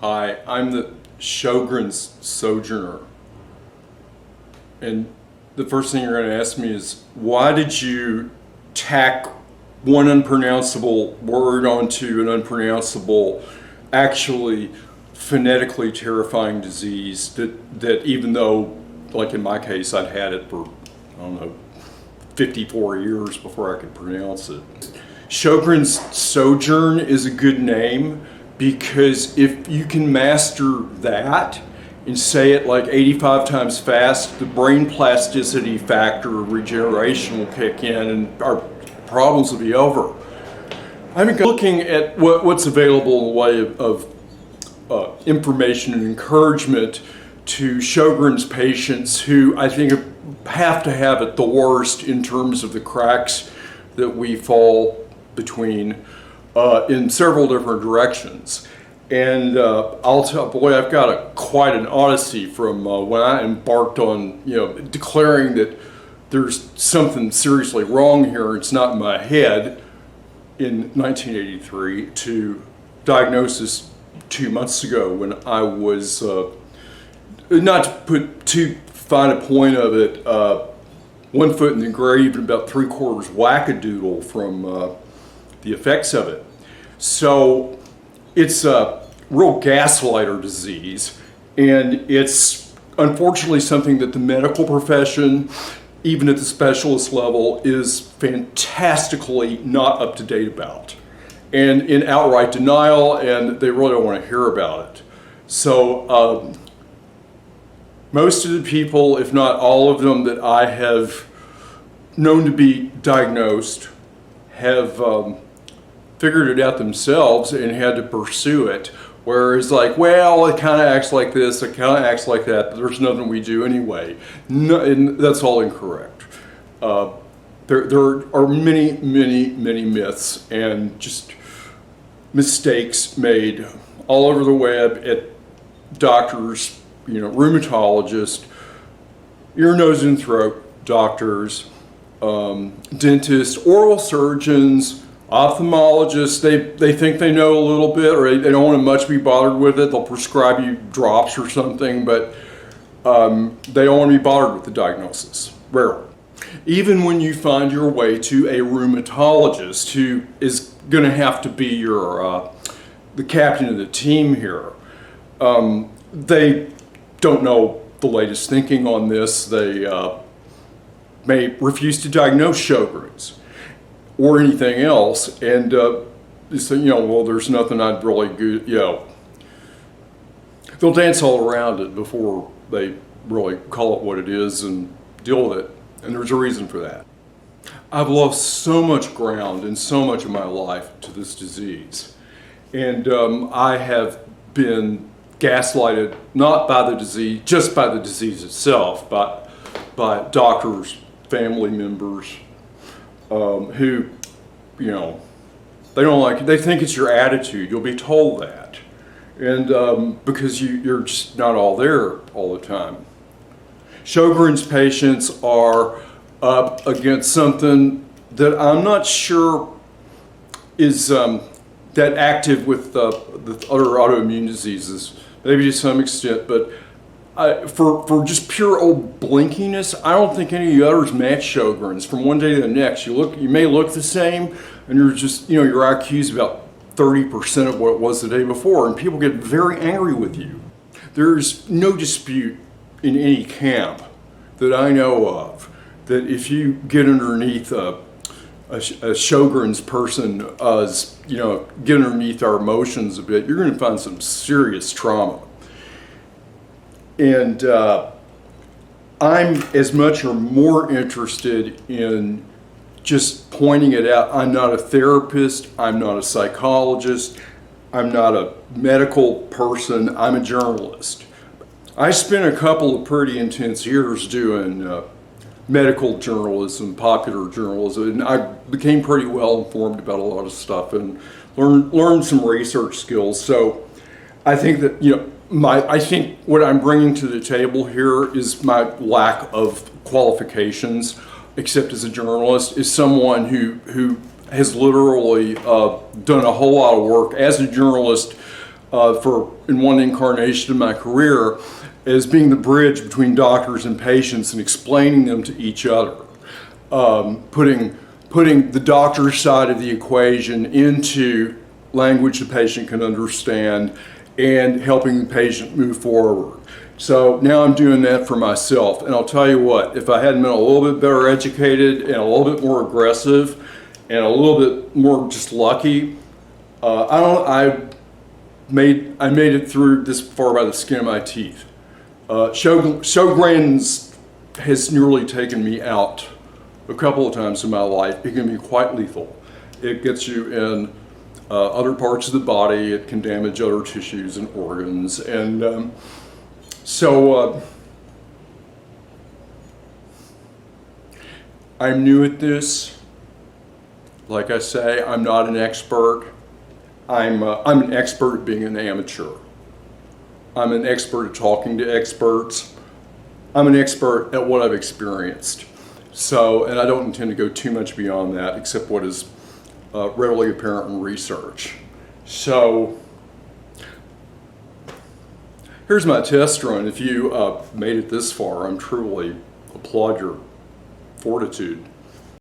Hi, I'm the Sjogren's Sojourner. And the first thing you're going to ask me is, why did you tack one unpronounceable word onto an unpronounceable, actually phonetically terrifying disease that even though, like in my case, I'd had it for, 54 years before I could pronounce it. Sjogren's Sojourn is a good name because if you can master that and say it like 85 times fast, the brain plasticity factor of regeneration will kick in and our problems will be over. I've been looking at what's available in the way of information and encouragement to Sjogren's patients who I think have to have it the worst in terms of the cracks that we fall between in several different directions. And I'll tell, boy, I've got quite an odyssey from when I embarked on, declaring that there's something seriously wrong here, it's not in my head, in 1983, to diagnosis 2 months ago when I was, not to put too fine a point of it, 1 foot in the grave and about 3/4 wackadoodle from the effects of it. So it's a real gaslighter disease, and it's unfortunately something that the medical profession, even at the specialist level, is fantastically not up to date about, and in outright denial, and they really don't want to hear about it. So most of the people, if not all of them, that I have known to be diagnosed have figured it out themselves and had to pursue it. Whereas like, well, it kind of acts like this, it kind of acts like that, but there's nothing we do anyway. No, and that's all incorrect. There are many, many, many myths and just mistakes made all over the web at doctors, rheumatologists, ear, nose, and throat doctors, dentists, oral surgeons, ophthalmologists. They think they know a little bit, or they don't want to much be bothered with it. They'll prescribe you drops or something, but they don't want to be bothered with the diagnosis, rarely. Even when you find your way to a rheumatologist who is going to have to be your the captain of the team here, they don't know the latest thinking on this. They may refuse to diagnose Sjogren's or anything else, and they say, well, there's nothing I'd really good, they'll dance all around it before they really call it what it is and deal with it, and there's a reason for that. I've lost so much ground and so much of my life to this disease, and I have been gaslighted, not by the disease, just by the disease itself, but by doctors, family members, who, they don't like it. They think it's your attitude. You'll be told that. And because you're just not all there all the time. Sjogren's patients are up against something that I'm not sure is that active with the other autoimmune diseases, maybe to some extent, but for just pure old blinkiness, I don't think any of the others match Sjogren's. From one day to the next, you may look the same, and you're just, your IQ is about 30% of what it was the day before, and people get very angry with you. There's no dispute in any camp that I know of that if you get underneath a Sjogren's person, get underneath our emotions a bit, you're going to find some serious trauma. And I'm as much or more interested in just pointing it out. I'm not a therapist, I'm not a psychologist, I'm not a medical person, I'm a journalist. I spent a couple of pretty intense years doing medical journalism, popular journalism, and I became pretty well informed about a lot of stuff and learned some research skills. So I think that, I think what I'm bringing to the table here is my lack of qualifications, except as a journalist, is someone who has literally done a whole lot of work as a journalist in one incarnation of my career as being the bridge between doctors and patients and explaining them to each other, putting the doctor's side of the equation into language the patient can understand and helping the patient move forward. So now I'm doing that for myself, and I'll tell you what, if I hadn't been a little bit better educated and a little bit more aggressive and a little bit more just lucky, I made it through this far by the skin of my teeth. Sjogren's has nearly taken me out a couple of times in my life. It can be quite lethal. It gets you in other parts of the body. It can damage other tissues and organs. And so I'm new at this. Like I say, I'm not an expert. I'm an expert at being an amateur. I'm an expert at talking to experts. I'm an expert at what I've experienced. So, and I don't intend to go too much beyond that except what is readily apparent in research. So, here's my test run. If you made it this far, I'm truly applaud your fortitude.